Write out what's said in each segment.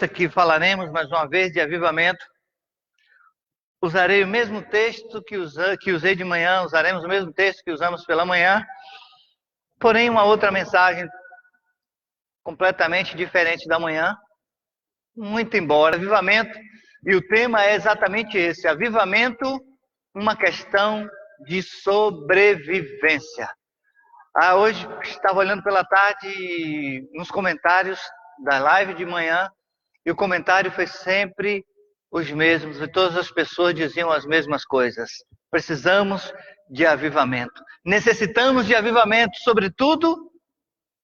Aqui falaremos mais uma vez de avivamento. Usarei o mesmo texto que usei de manhã, usaremos o mesmo texto que usamos pela manhã, porém uma outra mensagem completamente diferente da manhã, muito embora avivamento, e o tema é exatamente esse: avivamento, uma questão de sobrevivência. Hoje estava olhando pela tarde nos comentários da live de manhã, e o comentário foi sempre os mesmos, e todas as pessoas diziam as mesmas coisas. Precisamos de avivamento. Necessitamos de avivamento, sobretudo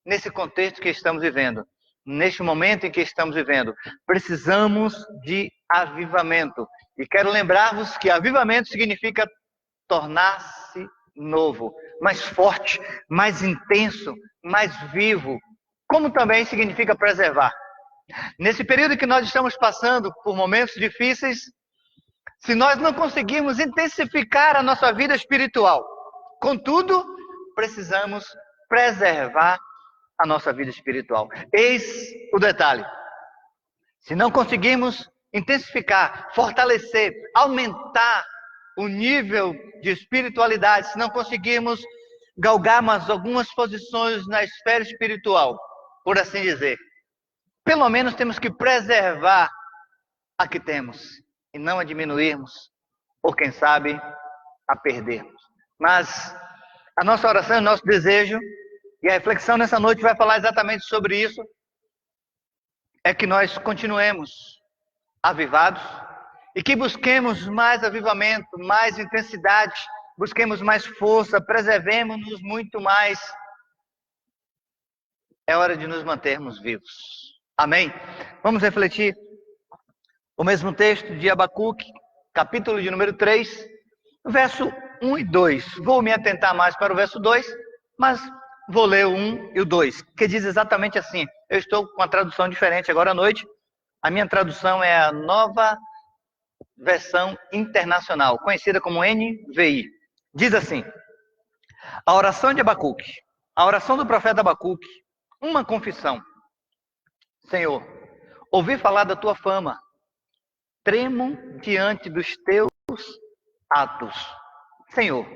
nesse contexto que estamos vivendo. Neste momento em que estamos vivendo, precisamos de avivamento. E quero lembrar-vos que avivamento significa tornar-se novo, mais forte, mais intenso, mais vivo, como também significa preservar. Nesse período que nós estamos passando por momentos difíceis, se nós não conseguirmos intensificar a nossa vida espiritual, contudo, precisamos preservar a nossa vida espiritual. Eis o detalhe: se não conseguirmos intensificar, fortalecer, aumentar o nível de espiritualidade, se não conseguirmos galgar mais algumas posições na esfera espiritual, por assim dizer, pelo menos temos que preservar a que temos e não a diminuirmos, ou quem sabe, a perdermos. Mas a nossa oração, o nosso desejo, e a reflexão nessa noite vai falar exatamente sobre isso, é que nós continuemos avivados e que busquemos mais avivamento, mais intensidade, busquemos mais força, preservemos-nos muito mais. É hora de nos mantermos vivos. Amém? Vamos refletir o mesmo texto de Abacuque, capítulo de número 3, verso 1 e 2. Vou me atentar mais para o verso 2, mas vou ler o 1 e o 2, que diz exatamente assim. Eu estou com uma tradução diferente agora à noite. A minha tradução é a Nova Versão Internacional, conhecida como NVI. Diz assim: a oração de Abacuque, a oração do profeta Abacuque, uma confissão. Senhor, ouvi falar da tua fama, tremo diante dos teus atos. Senhor,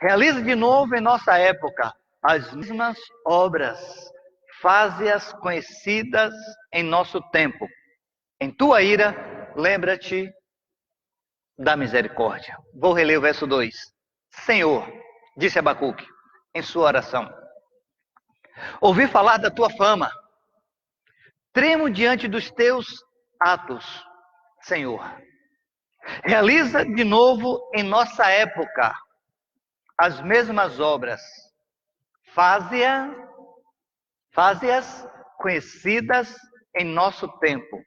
realiza de novo em nossa época as mesmas obras, faze-as conhecidas em nosso tempo. Em tua ira, lembra-te da misericórdia. Vou reler o verso 2. Senhor, disse Abacuque em sua oração, ouvi falar da tua fama, tremo diante dos teus atos, Senhor. Realiza de novo em nossa época as mesmas obras, faze-as conhecidas em nosso tempo.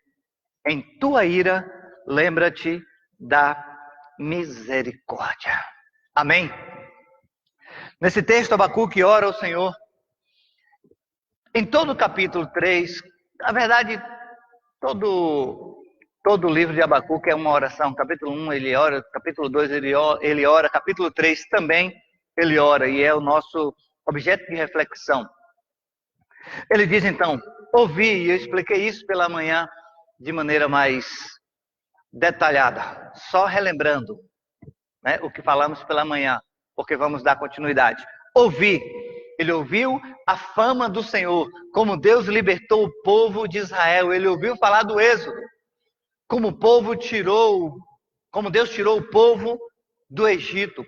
Em tua ira, lembra-te da misericórdia. Amém? Nesse texto, Abacuque ora ao Senhor. Em todo o capítulo 3, na verdade, todo o livro de Abacuque é uma oração. Capítulo 1 ele ora, capítulo 2 ele ora, capítulo 3 também ele ora, e é o nosso objeto de reflexão. Ele diz então, ouvi, e eu expliquei isso pela manhã de maneira mais detalhada, só relembrando, né, o que falamos pela manhã, porque vamos dar continuidade. Ouvi, ele ouviu a fama do Senhor, como Deus libertou o povo de Israel, ele ouviu falar do Êxodo, como Deus tirou o povo do Egito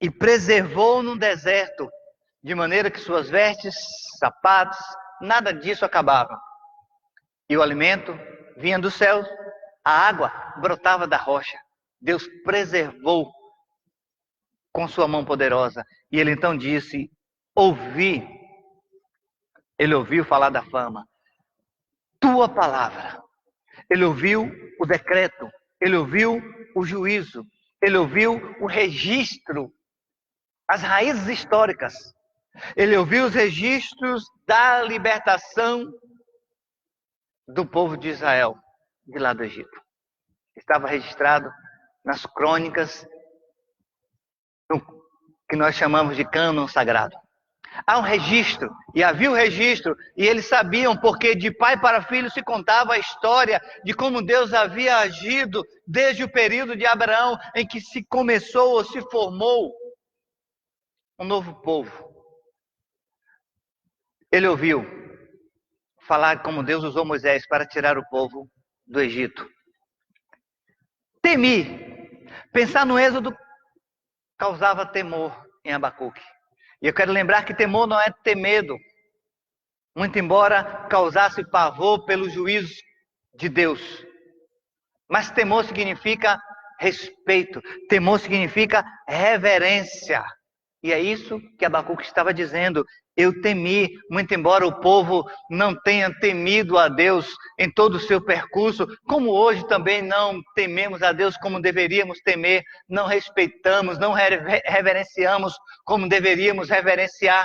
e preservou no deserto, de maneira que suas vestes, sapatos, nada disso acabava. E o alimento vinha do céu, a água brotava da rocha. Deus preservou com sua mão poderosa. E ele então disse, ele ouviu falar da fama, tua palavra. Ele ouviu o decreto, ele ouviu o juízo, ele ouviu o registro, as raízes históricas. Ele ouviu os registros da libertação do povo de Israel, de lá do Egito. Estava registrado nas crônicas, que nós chamamos de cânon sagrado. Há um registro, e havia um registro, e eles sabiam, porque de pai para filho se contava a história de como Deus havia agido desde o período de Abraão, em que se começou ou se formou um novo povo. Ele ouviu falar como Deus usou Moisés para tirar o povo do Egito. Temi. Pensar no Êxodo causava temor em Abacuque. E eu quero lembrar que temor não é ter medo, muito embora causasse pavor pelos juízos de Deus. Mas temor significa respeito, temor significa reverência. E é isso que Abacuque estava dizendo. Eu temi, muito embora o povo não tenha temido a Deus em todo o seu percurso, como hoje também não tememos a Deus como deveríamos temer, não respeitamos, não reverenciamos como deveríamos reverenciar.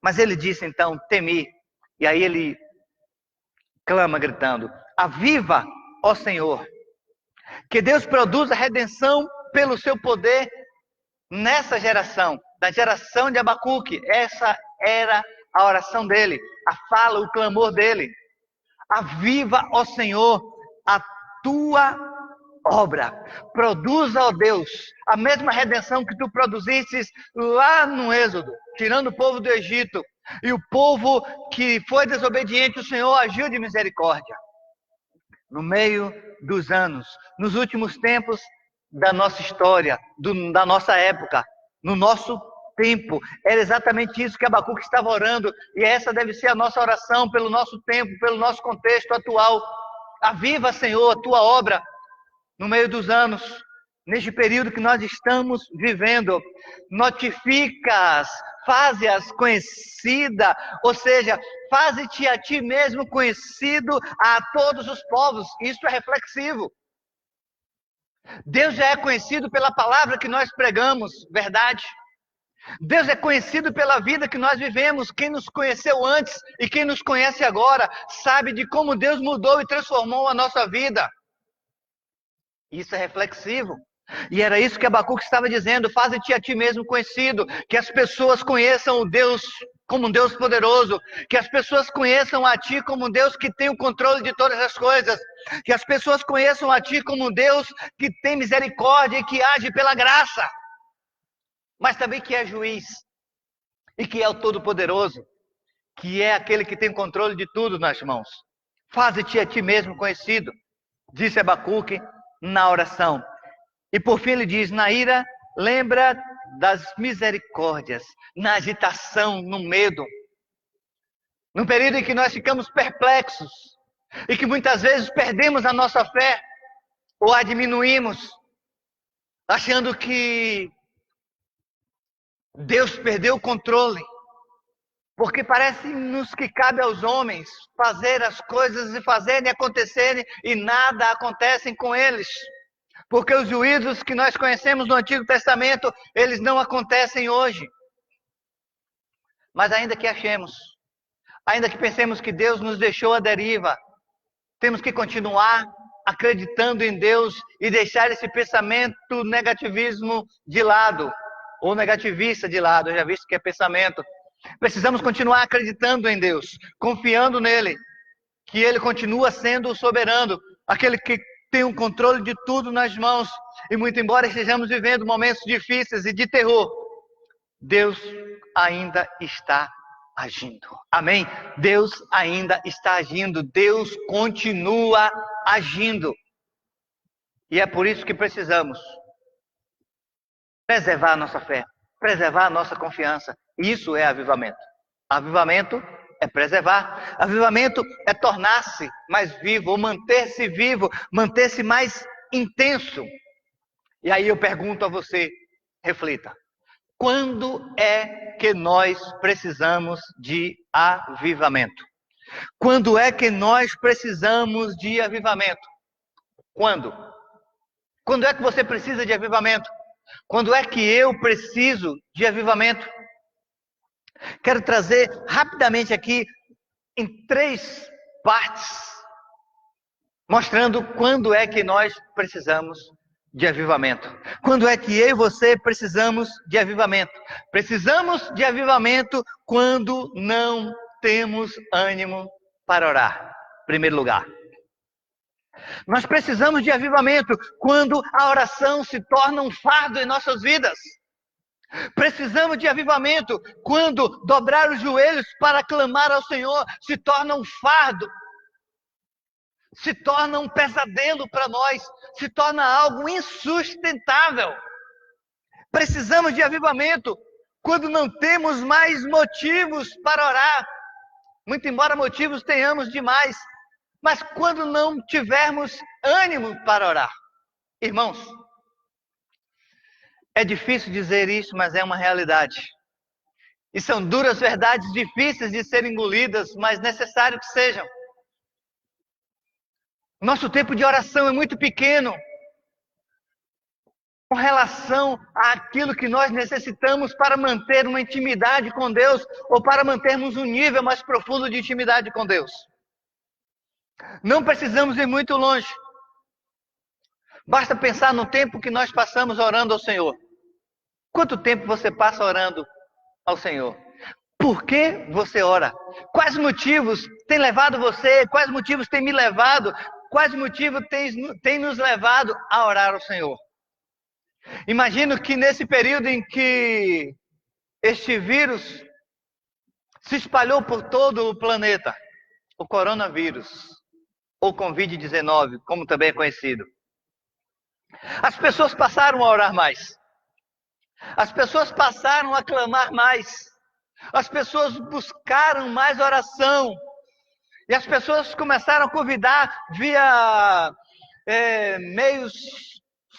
Mas ele disse então, temi. E aí ele clama gritando, aviva, ó Senhor, que Deus produza redenção pelo seu poder nessa geração, da geração de Abacuque. Essa era a oração dele, a fala, o clamor dele. Aviva, ó Senhor, a tua obra. Produza, ó Deus, a mesma redenção que tu produzistes lá no Êxodo, tirando o povo do Egito. E o povo que foi desobediente, o Senhor agiu de misericórdia. No meio dos anos, nos últimos tempos da nossa história, da nossa época, no nosso tempo. Era exatamente isso que Abacuque estava orando, e essa deve ser a nossa oração pelo nosso tempo, pelo nosso contexto atual. Aviva, Senhor, a tua obra no meio dos anos, neste período que nós estamos vivendo. Notifica-as, faze-as conhecida, ou seja, faze-te a ti mesmo conhecido a todos os povos. Isso é reflexivo. Deus já é conhecido pela palavra que nós pregamos, verdade? Deus é conhecido pela vida que nós vivemos. Quem nos conheceu antes e quem nos conhece agora sabe de como Deus mudou e transformou a nossa vida. Isso é reflexivo. E era isso que Abacuque estava dizendo, faze-te a ti mesmo conhecido, que as pessoas conheçam o Deus como um Deus poderoso, que as pessoas conheçam a ti como um Deus que tem o controle de todas as coisas, que as pessoas conheçam a ti como um Deus que tem misericórdia e que age pela graça, mas também que é juiz, e que é o Todo-Poderoso, que é aquele que tem o controle de tudo nas mãos. Faze-te a ti mesmo conhecido, disse Abacuque na oração. E por fim ele diz, na ira, lembra das misericórdias, na agitação, no medo, num período em que nós ficamos perplexos, e que muitas vezes perdemos a nossa fé, ou a diminuímos, achando que Deus perdeu o controle, porque parece-nos que cabe aos homens fazer as coisas e fazerem acontecerem, e nada acontece com eles. Porque os juízos que nós conhecemos no Antigo Testamento, eles não acontecem hoje. Mas ainda que achemos, ainda que pensemos que Deus nos deixou à deriva, temos que continuar acreditando em Deus e deixar esse pensamento negativismo de lado, ou negativista de lado, eu já visto que é pensamento. Precisamos continuar acreditando em Deus, confiando nele, que ele continua sendo o soberano, aquele que tem um controle de tudo nas mãos. E muito embora estejamos vivendo momentos difíceis e de terror, Deus ainda está agindo. Amém? Deus ainda está agindo. Deus continua agindo. E é por isso que precisamos preservar a nossa fé, preservar a nossa confiança. Isso é avivamento. Avivamento é preservar. Avivamento é tornar-se mais vivo, ou manter-se vivo, manter-se mais intenso. E aí eu pergunto a você, reflita. Quando é que nós precisamos de avivamento? Quando é que nós precisamos de avivamento? Quando? Quando é que você precisa de avivamento? Quando é que eu preciso de avivamento? Quero trazer rapidamente aqui em 3 partes, mostrando quando é que nós precisamos de avivamento? Quando é que eu e você precisamos de avivamento? Precisamos de avivamento quando não temos ânimo para orar, em primeiro lugar. Nós precisamos de avivamento quando a oração se torna um fardo em nossas vidas. Precisamos de avivamento quando dobrar os joelhos para clamar ao Senhor se torna um fardo, se torna um pesadelo para nós, se torna algo insustentável. Precisamos de avivamento quando não temos mais motivos para orar, muito embora motivos tenhamos demais, mas quando não tivermos ânimo para orar. Irmãos, é difícil dizer isso, mas é uma realidade. E são duras verdades difíceis de serem engolidas, mas necessário que sejam. Nosso tempo de oração é muito pequeno com relação àquilo que nós necessitamos para manter uma intimidade com Deus ou para mantermos um nível mais profundo de intimidade com Deus. Não precisamos ir muito longe. Basta pensar no tempo que nós passamos orando ao Senhor. Quanto tempo você passa orando ao Senhor? Por que você ora? Quais motivos têm levado você? Quais motivos têm me levado? Quais motivos têm nos levado a orar ao Senhor? Imagino que nesse período em que este vírus se espalhou por todo o planeta, o coronavírus, ou Covid-19, como também é conhecido, as pessoas passaram a orar mais. As pessoas passaram a clamar mais. As pessoas buscaram mais oração. E as pessoas começaram a convidar via meios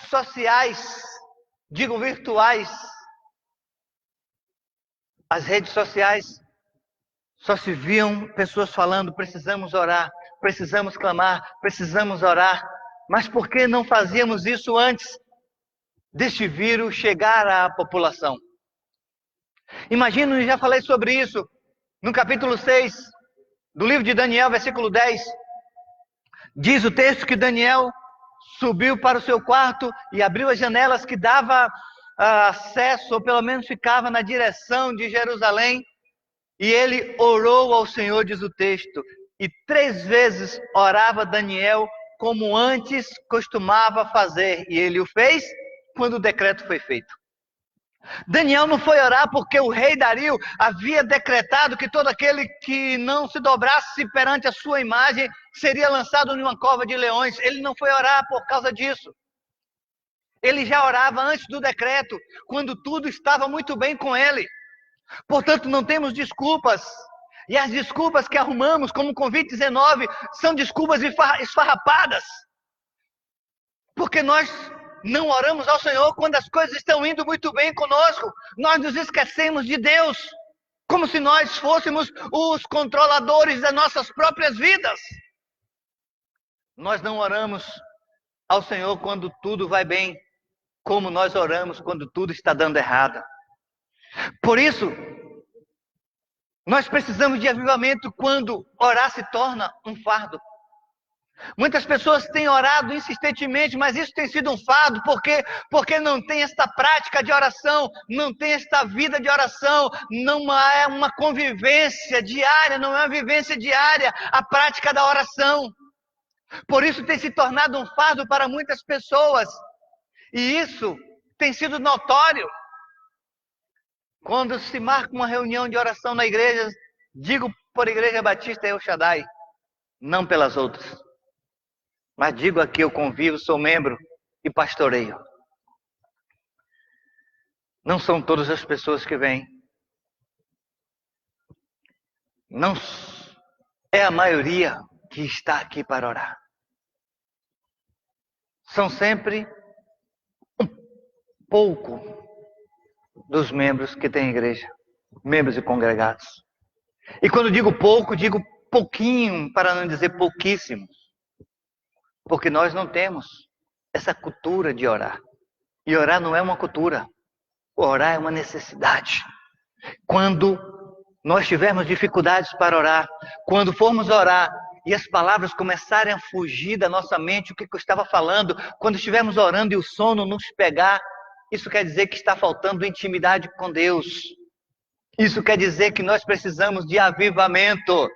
sociais, digo virtuais. As redes sociais só se viam pessoas falando: precisamos orar, precisamos clamar, precisamos orar. Mas por que não fazíamos isso antes deste vírus chegar à população? Imagino, já falei sobre isso, no capítulo 6 do livro de Daniel, versículo 10. Diz o texto que Daniel subiu para o seu quarto e abriu as janelas que dava acesso, ou pelo menos ficava na direção de Jerusalém, e ele orou ao Senhor, diz o texto, e 3 vezes orava Daniel como antes costumava fazer, e ele o fez quando o decreto foi feito. Daniel não foi orar porque o rei Dario havia decretado que todo aquele que não se dobrasse perante a sua imagem seria lançado numa cova de leões. Ele não foi orar por causa disso. Ele já orava antes do decreto, quando tudo estava muito bem com ele. Portanto, não temos desculpas. E as desculpas que arrumamos, como o Covid-19, são desculpas esfarrapadas. Porque nós não oramos ao Senhor quando as coisas estão indo muito bem conosco. Nós nos esquecemos de Deus, como se nós fôssemos os controladores das nossas próprias vidas. Nós não oramos ao Senhor quando tudo vai bem, como nós oramos quando tudo está dando errado. Por isso, nós precisamos de avivamento quando orar se torna um fardo. Muitas pessoas têm orado insistentemente, mas isso tem sido um fardo, porque não tem esta prática de oração, não tem esta vida de oração, não é uma convivência diária, não é uma vivência diária a prática da oração. Por isso tem se tornado um fardo para muitas pessoas, e isso tem sido notório. Quando se marca uma reunião de oração na igreja, digo por Igreja Batista El Shaddai, não pelas outras. Mas digo aqui, eu convivo, sou membro e pastoreio. Não são todas as pessoas que vêm. Não é a maioria que está aqui para orar. São sempre um pouco dos membros que têm igreja, membros e congregados. E quando digo pouco, digo pouquinho, para não dizer pouquíssimo. Porque nós não temos essa cultura de orar. E orar não é uma cultura. Orar é uma necessidade. Quando nós tivermos dificuldades para orar, quando formos orar e as palavras começarem a fugir da nossa mente, o que eu estava falando, quando estivermos orando e o sono nos pegar, isso quer dizer que está faltando intimidade com Deus. Isso quer dizer que nós precisamos de avivamento.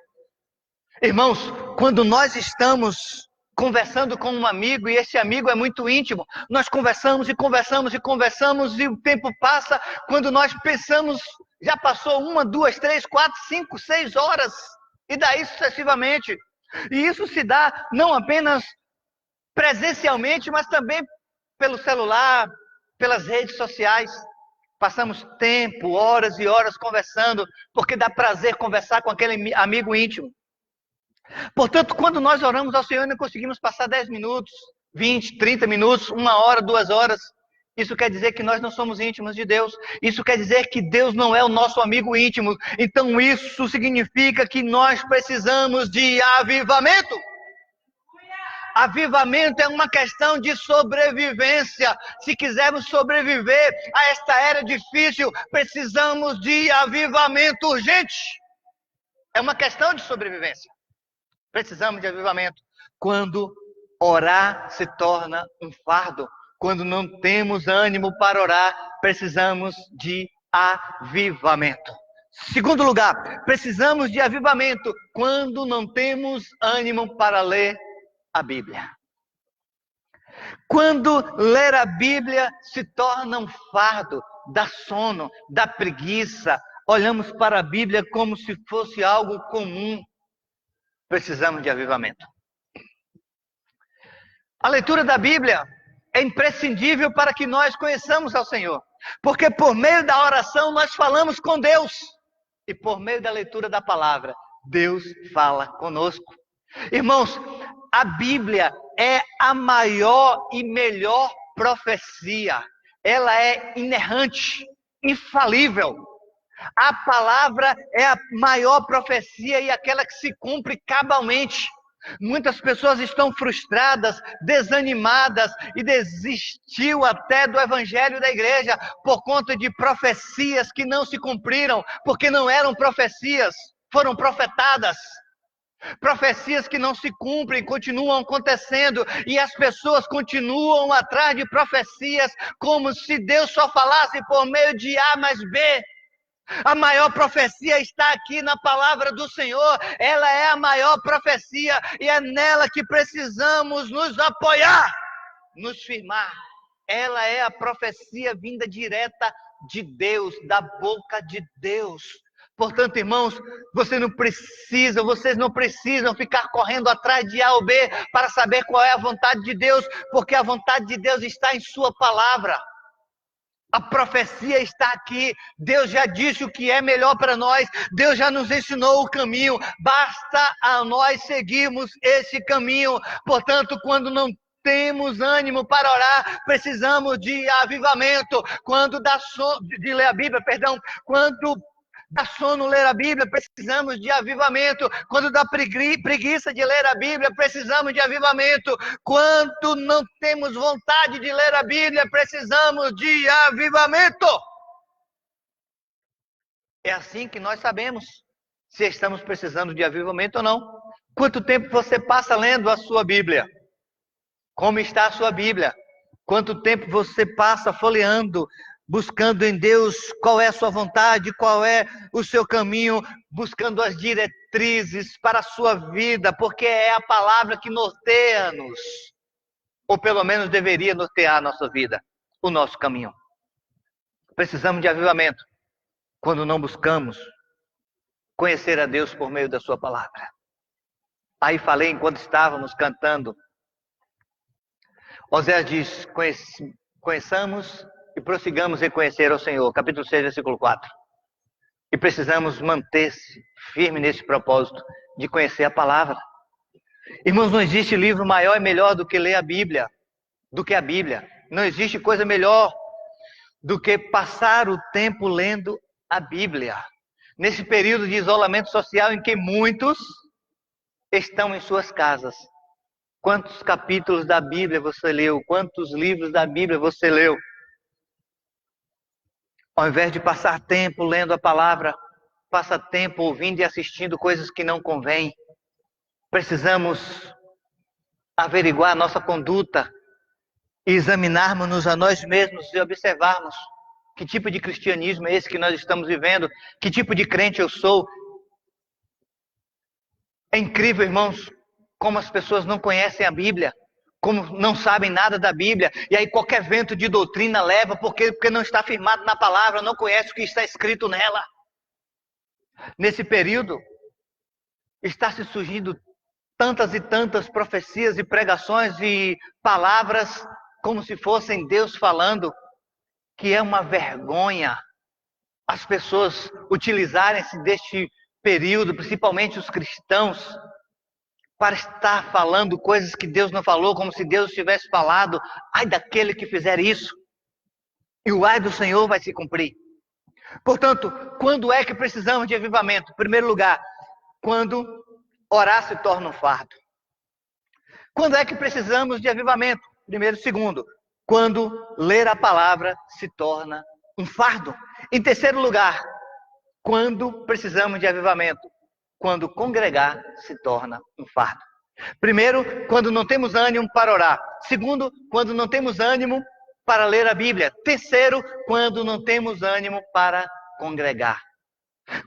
Irmãos, quando nós estamos conversando com um amigo e esse amigo é muito íntimo, nós conversamos e conversamos e conversamos e o tempo passa, quando nós pensamos, já passou 1, 2, 3, 4, 5, 6 horas e daí sucessivamente. E isso se dá não apenas presencialmente, mas também pelo celular, pelas redes sociais. Passamos tempo, horas e horas conversando, porque dá prazer conversar com aquele amigo íntimo. Portanto, quando nós oramos ao Senhor e não conseguimos passar 10 minutos, 20, 30 minutos, 1 hora, 2 horas, isso quer dizer que nós não somos íntimos de Deus. Isso quer dizer que Deus não é o nosso amigo íntimo. Então isso significa que nós precisamos de avivamento. Avivamento é uma questão de sobrevivência. Se quisermos sobreviver a esta era difícil, precisamos de avivamento urgente. É uma questão de sobrevivência. Precisamos de avivamento. Quando orar se torna um fardo, quando não temos ânimo para orar, precisamos de avivamento. Segundo lugar, precisamos de avivamento quando não temos ânimo para ler a Bíblia. Quando ler a Bíblia se torna um fardo, dá sono, dá preguiça, olhamos para a Bíblia como se fosse algo comum. Precisamos de avivamento. A leitura da Bíblia é imprescindível para que nós conheçamos ao Senhor. Porque por meio da oração nós falamos com Deus. E por meio da leitura da palavra, Deus fala conosco. Irmãos, a Bíblia é a maior e melhor profecia. Ela é inerrante, infalível. A palavra é a maior profecia e aquela que se cumpre cabalmente. Muitas pessoas estão frustradas, desanimadas e desistiu até do evangelho da igreja por conta de profecias que não se cumpriram, porque não eram profecias, foram profetadas. Profecias que não se cumprem, continuam acontecendo e as pessoas continuam atrás de profecias como se Deus só falasse por meio de A mais B. A maior profecia está aqui na palavra do Senhor. Ela é a maior profecia e é nela que precisamos nos apoiar, nos firmar. Ela é a profecia vinda direta de Deus, da boca de Deus. Portanto, irmãos, vocês não precisam ficar correndo atrás de A ou B para saber qual é a vontade de Deus, porque a vontade de Deus está em sua palavra. A profecia está aqui. Deus já disse o que é melhor para nós. Deus já nos ensinou o caminho. Basta a nós seguirmos esse caminho. Portanto, quando não temos ânimo para orar, precisamos de avivamento. Quando dá sono, de ler a Bíblia, quando dá sono ler a Bíblia, precisamos de avivamento. Quando dá preguiça de ler a Bíblia, precisamos de avivamento. Quando não temos vontade de ler a Bíblia, precisamos de avivamento. É assim que nós sabemos se estamos precisando de avivamento ou não. Quanto tempo você passa lendo a sua Bíblia? Como está a sua Bíblia? Quanto tempo você passa folheando, buscando em Deus qual é a sua vontade, qual é o seu caminho, buscando as diretrizes para a sua vida, porque é a palavra que norteia-nos, ou pelo menos deveria nortear a nossa vida, o nosso caminho. Precisamos de avivamento quando não buscamos conhecer a Deus por meio da sua palavra. Aí falei enquanto estávamos cantando. Oséias diz, conheçamos e prossigamos em conhecer ao Senhor. Capítulo 6, versículo 4. E precisamos manter-se firme nesse propósito de conhecer a palavra. Irmãos, não existe livro maior e melhor do que ler a Bíblia, do que a Bíblia. Não existe coisa melhor do que passar o tempo lendo a Bíblia. Nesse período de isolamento social em que muitos estão em suas casas. Quantos capítulos da Bíblia você leu? Quantos livros da Bíblia você leu? Ao invés de passar tempo lendo a palavra, passa tempo ouvindo e assistindo coisas que não convêm. Precisamos averiguar a nossa conduta e examinarmos-nos a nós mesmos e observarmos que tipo de cristianismo é esse que nós estamos vivendo, que tipo de crente eu sou. É incrível, irmãos, como as pessoas não conhecem a Bíblia, como não sabem nada da Bíblia, e aí qualquer vento de doutrina leva, porque não está firmado na palavra, não conhece o que está escrito nela. Nesse período, está se surgindo tantas e tantas profecias e pregações e palavras como se fossem Deus falando, que é uma vergonha as pessoas utilizarem-se deste período, principalmente os cristãos, para estar falando coisas que Deus não falou, como se Deus tivesse falado. Ai daquele que fizer isso, e o ai do Senhor vai se cumprir. Portanto, quando é que precisamos de avivamento? Em primeiro lugar, quando orar se torna um fardo. Quando é que precisamos de avivamento? Primeiro. Segundo, quando ler a palavra se torna um fardo. Em terceiro lugar, quando precisamos de avivamento? Quando congregar se torna um fardo. Primeiro, quando não temos ânimo para orar. Segundo, quando não temos ânimo para ler a Bíblia. Terceiro, quando não temos ânimo para congregar.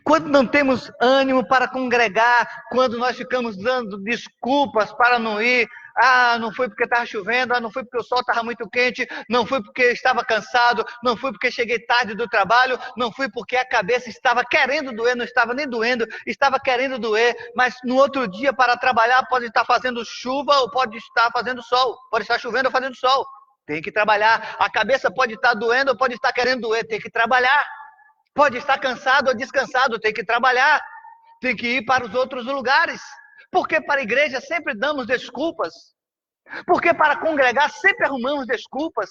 Quando não temos ânimo para congregar, quando nós ficamos dando desculpas para não ir, não foi porque estava chovendo, não foi porque o sol estava muito quente, não foi porque estava cansado, não foi porque cheguei tarde do trabalho, não foi porque a cabeça estava querendo doer, não estava nem doendo, estava querendo doer, mas no outro dia para trabalhar pode estar fazendo chuva ou pode estar fazendo sol, pode estar chovendo ou fazendo sol, tem que trabalhar. A cabeça pode estar doendo ou pode estar querendo doer, tem que trabalhar. Pode estar cansado ou descansado, tem que trabalhar, tem que ir para os outros lugares. Porque para a igreja sempre damos desculpas. Porque para congregar sempre arrumamos desculpas.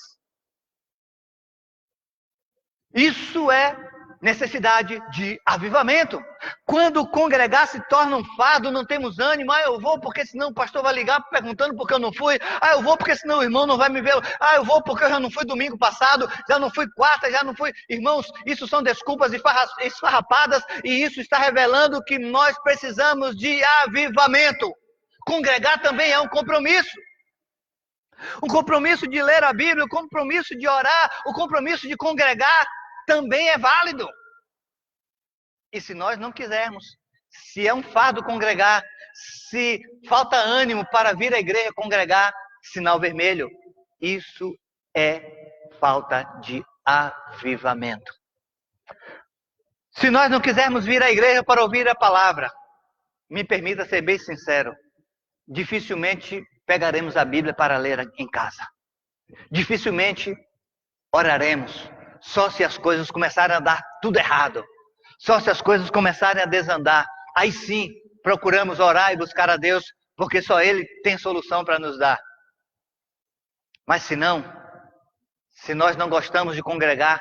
Isso é necessidade de avivamento. Quando congregar se torna um fardo, não temos ânimo. Eu vou porque senão o pastor vai ligar perguntando por que eu não fui. Eu vou porque senão o irmão não vai me ver. Eu vou porque eu já não fui domingo passado, já não fui quarta, já não fui. Irmãos, isso são desculpas esfarrapadas e isso está revelando que nós precisamos de avivamento. Congregar também é um compromisso. O compromisso de ler a Bíblia, o compromisso de orar, o compromisso de congregar também é válido. E se nós não quisermos, se é um fardo congregar, se falta ânimo para vir à igreja congregar, sinal vermelho, isso é falta de avivamento. Se nós não quisermos vir à igreja para ouvir a palavra, me permita ser bem sincero, dificilmente pegaremos a Bíblia para ler em casa. Dificilmente oraremos. Só se as coisas começarem a dar tudo errado. Só se as coisas começarem a desandar. Aí sim, procuramos orar e buscar a Deus, porque só Ele tem solução para nos dar. Mas se não, se nós não gostamos de congregar,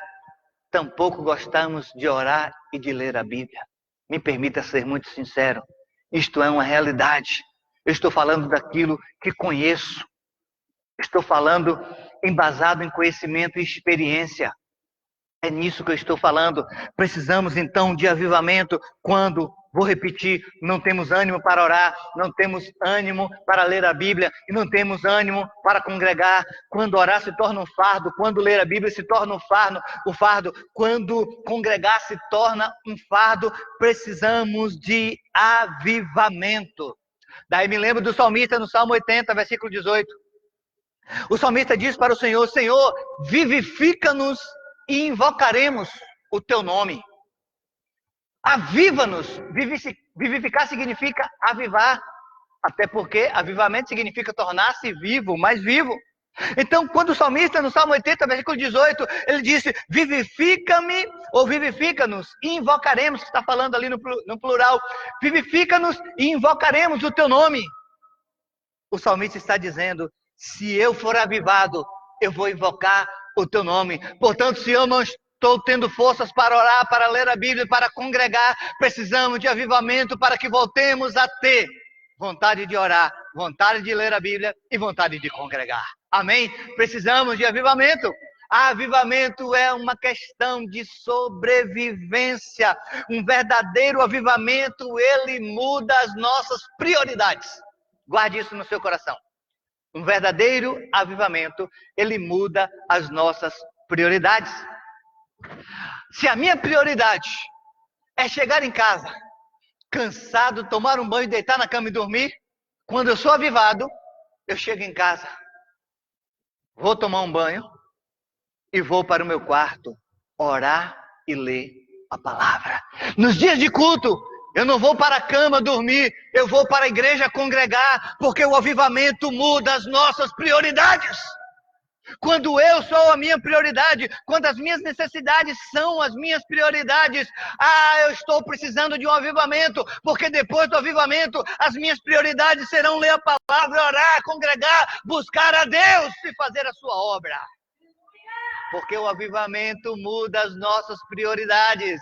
tampouco gostamos de orar e de ler a Bíblia. Me permita ser muito sincero. Isto é uma realidade. Eu estou falando daquilo que conheço. Estou falando embasado em conhecimento e experiência. É nisso que eu estou falando. Precisamos então de avivamento quando, vou repetir, não temos ânimo para orar, não temos ânimo para ler a Bíblia e não temos ânimo para congregar. Quando orar se torna um fardo, quando ler a Bíblia se torna um fardo, quando congregar se torna um fardo, precisamos de avivamento. Daí me lembro do salmista no Salmo 80, versículo 18. O salmista diz para o Senhor: Senhor, vivifica-nos e invocaremos o teu nome. Aviva-nos. Vivificar significa avivar. Até porque avivamento significa tornar-se vivo, mais vivo. Então, quando o salmista, no Salmo 80, versículo 18, ele disse: vivifica-me, ou vivifica-nos, e invocaremos, que está falando ali no plural, vivifica-nos e invocaremos o teu nome. O salmista está dizendo: se eu for avivado, eu vou invocar o teu nome. Portanto, se eu não estou tendo forças para orar, para ler a Bíblia, para congregar, precisamos de avivamento para que voltemos a ter vontade de orar, vontade de ler a Bíblia e vontade de congregar. Amém? Precisamos de avivamento. Avivamento é uma questão de sobrevivência. Um verdadeiro avivamento, ele muda as nossas prioridades. Guarde isso no seu coração. Um verdadeiro avivamento, ele muda as nossas prioridades. Se a minha prioridade é chegar em casa, cansado, tomar um banho, deitar na cama e dormir, quando eu sou avivado, eu chego em casa, vou tomar um banho e vou para o meu quarto orar e ler a palavra. Nos dias de culto, eu não vou para a cama dormir, eu vou para a igreja congregar, porque o avivamento muda as nossas prioridades. Quando eu sou a minha prioridade, quando as minhas necessidades são as minhas prioridades, eu estou precisando de um avivamento, porque depois do avivamento, as minhas prioridades serão ler a palavra, orar, congregar, buscar a Deus e fazer a sua obra. Porque o avivamento muda as nossas prioridades.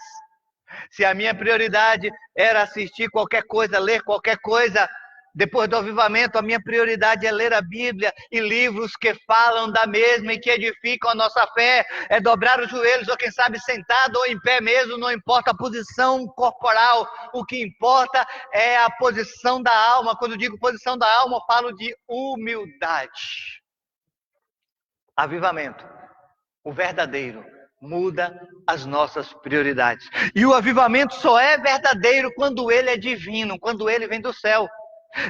Se a minha prioridade era assistir qualquer coisa, ler qualquer coisa, depois do avivamento, a minha prioridade é ler a Bíblia e livros que falam da mesma e que edificam a nossa fé. É dobrar os joelhos, ou quem sabe sentado ou em pé mesmo, não importa a posição corporal. O que importa é a posição da alma. Quando eu digo posição da alma, eu falo de humildade. Avivamento, o verdadeiro, muda as nossas prioridades. E o avivamento só é verdadeiro quando ele é divino, quando ele vem do céu.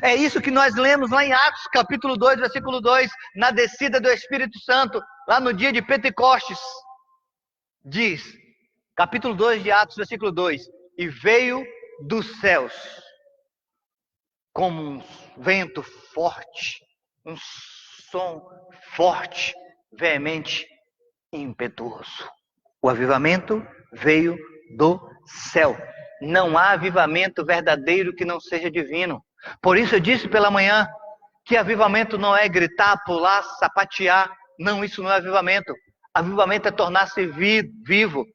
É isso que nós lemos lá em Atos, capítulo 2, versículo 2, na descida do Espírito Santo, lá no dia de Pentecostes. Diz, capítulo 2 de Atos, versículo 2, e veio dos céus, como um vento forte, um som forte, veemente e impetuoso. O avivamento veio do céu. Não há avivamento verdadeiro que não seja divino. Por isso eu disse pela manhã que avivamento não é gritar, pular, sapatear. Não, isso não é avivamento. Avivamento é tornar-se vivo.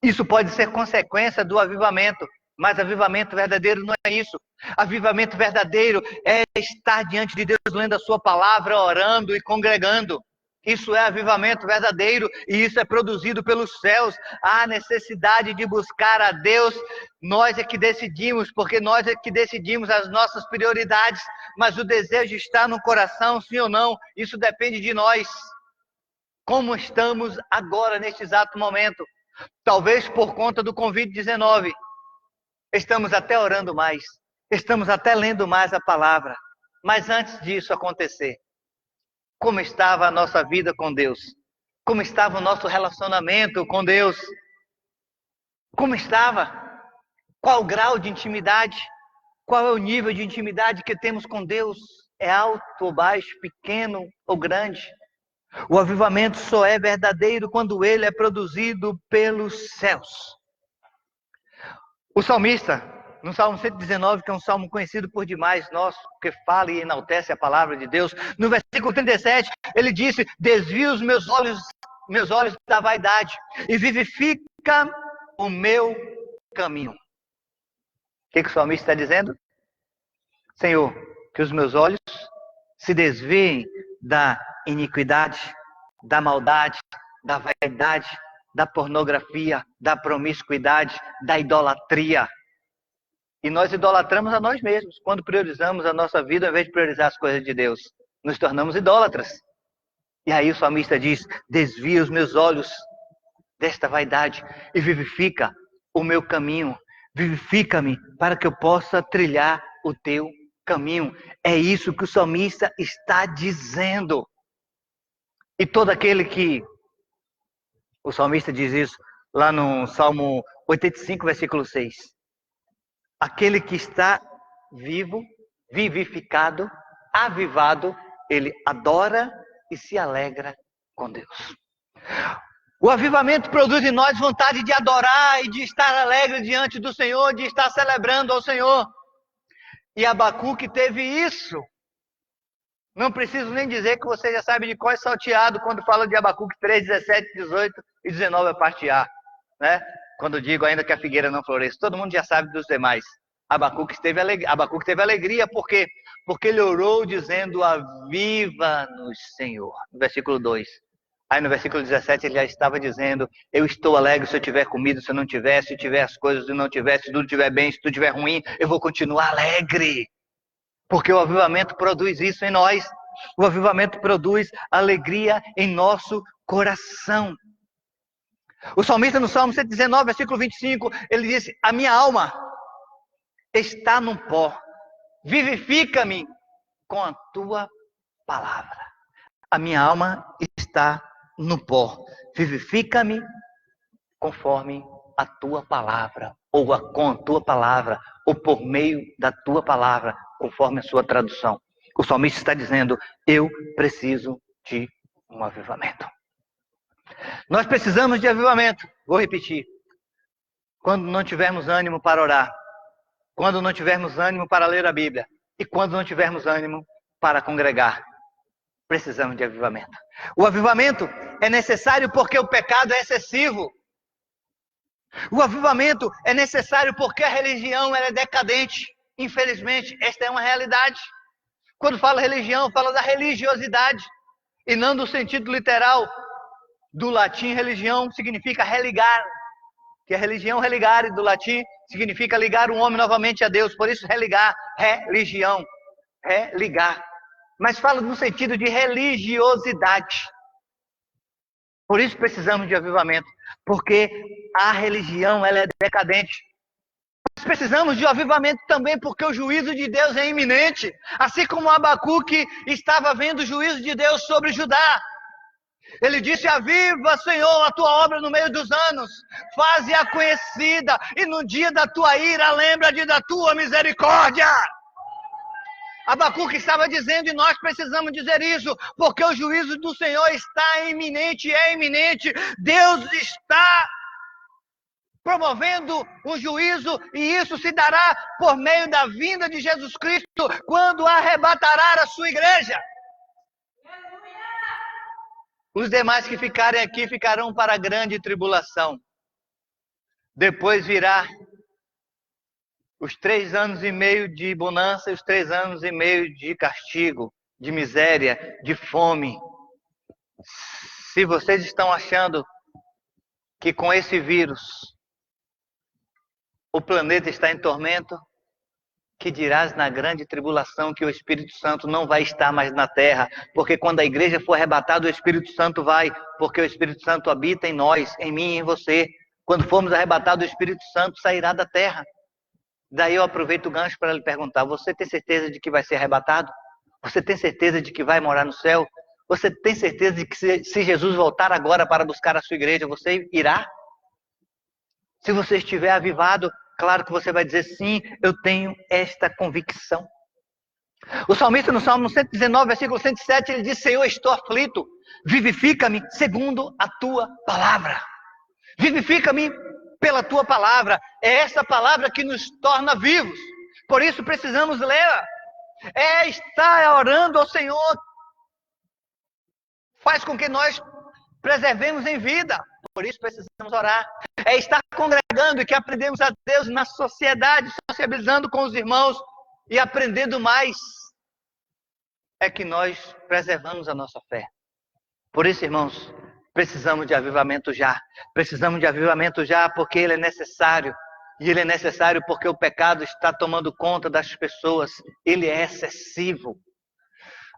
Isso pode ser consequência do avivamento, mas avivamento verdadeiro não é isso. Avivamento verdadeiro é estar diante de Deus, lendo a sua palavra, orando e congregando. Isso é avivamento verdadeiro e isso é produzido pelos céus. Há necessidade de buscar a Deus. Nós é que decidimos, porque nós é que decidimos as nossas prioridades. Mas o desejo está no coração, sim ou não? Isso depende de nós. Como estamos agora, neste exato momento? Talvez por conta do Covid-19. Estamos até orando mais. Estamos até lendo mais a palavra. Mas antes disso acontecer, como estava a nossa vida com Deus? Como estava o nosso relacionamento com Deus? Como estava? Qual o grau de intimidade? Qual é o nível de intimidade que temos com Deus? É alto ou baixo, pequeno ou grande? O avivamento só é verdadeiro quando ele é produzido pelos céus. O salmista, no Salmo 119, que é um salmo conhecido por demais nosso, que fala e enaltece a palavra de Deus, no versículo 37, ele disse: desvia os meus olhos da vaidade e vivifica o meu caminho. O que o salmista está dizendo? Senhor, que os meus olhos se desviem da iniquidade, da maldade, da vaidade, da pornografia, da promiscuidade, da idolatria. E nós idolatramos a nós mesmos. Quando priorizamos a nossa vida, ao invés de priorizar as coisas de Deus, nos tornamos idólatras. E aí o salmista diz: desvia os meus olhos desta vaidade e vivifica o meu caminho. Vivifica-me para que eu possa trilhar o teu caminho. É isso que o salmista está dizendo. E todo aquele que... O salmista diz isso lá no Salmo 85, versículo 6. Aquele que está vivo, vivificado, avivado, ele adora e se alegra com Deus. O avivamento produz em nós vontade de adorar e de estar alegre diante do Senhor, de estar celebrando ao Senhor. E Abacuque teve isso. Não preciso nem dizer que você já sabe de qual é salteado quando fala de Abacuque 3, 17, 18 e 19 a parte A, né? Quando digo ainda que a figueira não floresce, todo mundo já sabe dos demais. Abacuque teve alegria, por quê? Porque ele orou dizendo: aviva-nos, Senhor. No versículo 2. Aí no versículo 17 ele já estava dizendo: eu estou alegre se eu tiver comida, se eu não tiver, se tiver as coisas, se não tiver, se tudo estiver bem, se tudo estiver ruim, eu vou continuar alegre. Porque o avivamento produz isso em nós. O avivamento produz alegria em nosso coração. O salmista no Salmo 119, versículo 25, ele disse: a minha alma está no pó, vivifica-me com a tua palavra. A minha alma está no pó, vivifica-me conforme a tua palavra, ou com a tua palavra, ou por meio da tua palavra, conforme a sua tradução. O salmista está dizendo: eu preciso de um avivamento. Nós precisamos de avivamento. Vou repetir. Quando não tivermos ânimo para orar, quando não tivermos ânimo para ler a Bíblia, e quando não tivermos ânimo para congregar, precisamos de avivamento. O avivamento é necessário porque o pecado é excessivo. O avivamento é necessário porque a religião ela é decadente. Infelizmente, esta é uma realidade. Quando falo religião, falo da religiosidade, e não do sentido literal. Do latim, religião significa religar, que a religião religare do latim significa ligar o homem novamente a Deus. Por isso, religar, religião, religar. Mas falo no sentido de religiosidade. Por isso precisamos de avivamento, porque a religião ela é decadente. Nós precisamos de avivamento também porque o juízo de Deus é iminente. Assim como Abacuque estava vendo o juízo de Deus sobre Judá. Ele disse: aviva, Senhor, a tua obra no meio dos anos, faze-a conhecida, e no dia da tua ira, lembra-te da tua misericórdia. Abacuque estava dizendo, e nós precisamos dizer isso, porque o juízo do Senhor está iminente, é iminente. Deus está promovendo um juízo, e isso se dará por meio da vinda de Jesus Cristo, quando arrebatará a sua igreja. Os demais que ficarem aqui ficarão para a grande tribulação. Depois virá os 3 anos e meio de bonança e os 3 anos e meio de castigo, de miséria, de fome. Se vocês estão achando que com esse vírus o planeta está em tormento, que dirás na grande tribulação que o Espírito Santo não vai estar mais na terra, porque quando a igreja for arrebatada, o Espírito Santo vai, porque o Espírito Santo habita em nós, em mim e em você. Quando formos arrebatados, o Espírito Santo sairá da terra. Daí eu aproveito o gancho para lhe perguntar: você tem certeza de que vai ser arrebatado? Você tem certeza de que vai morar no céu? Você tem certeza de que se Jesus voltar agora para buscar a sua igreja, você irá? Se você estiver avivado, claro que você vai dizer: sim, eu tenho esta convicção. O salmista no Salmo 119, versículo 107, ele diz: Senhor, estou aflito, vivifica-me segundo a tua palavra. Vivifica-me pela tua palavra. É essa palavra que nos torna vivos. Por isso precisamos lê-la. É estar orando ao Senhor. Faz com que nós preservemos em vida. Por isso precisamos orar. É estar congregando e que aprendemos a Deus na sociedade, socializando com os irmãos e aprendendo mais. É que nós preservamos a nossa fé. Por isso, irmãos, precisamos de avivamento já. Precisamos de avivamento já porque ele é necessário. E ele é necessário porque o pecado está tomando conta das pessoas. Ele é excessivo.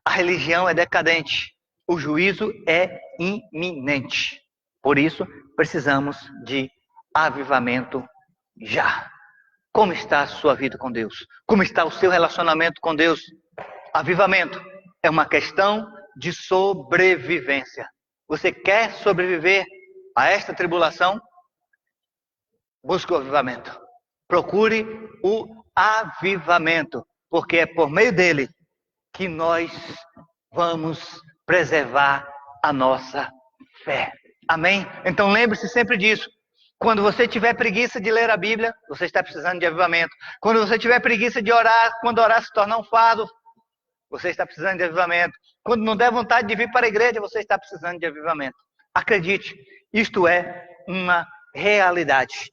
A religião é decadente. O juízo é iminente. Por isso, precisamos de avivamento já. Como está a sua vida com Deus? Como está o seu relacionamento com Deus? Avivamento é uma questão de sobrevivência. Você quer sobreviver a esta tribulação? Busque o avivamento. Procure o avivamento, porque é por meio dele que nós vamos preservar a nossa fé. Amém? Então lembre-se sempre disso. Quando você tiver preguiça de ler a Bíblia, você está precisando de avivamento. Quando você tiver preguiça de orar, quando orar se tornar um fardo, você está precisando de avivamento. Quando não der vontade de vir para a igreja, você está precisando de avivamento. Acredite, isto é uma realidade.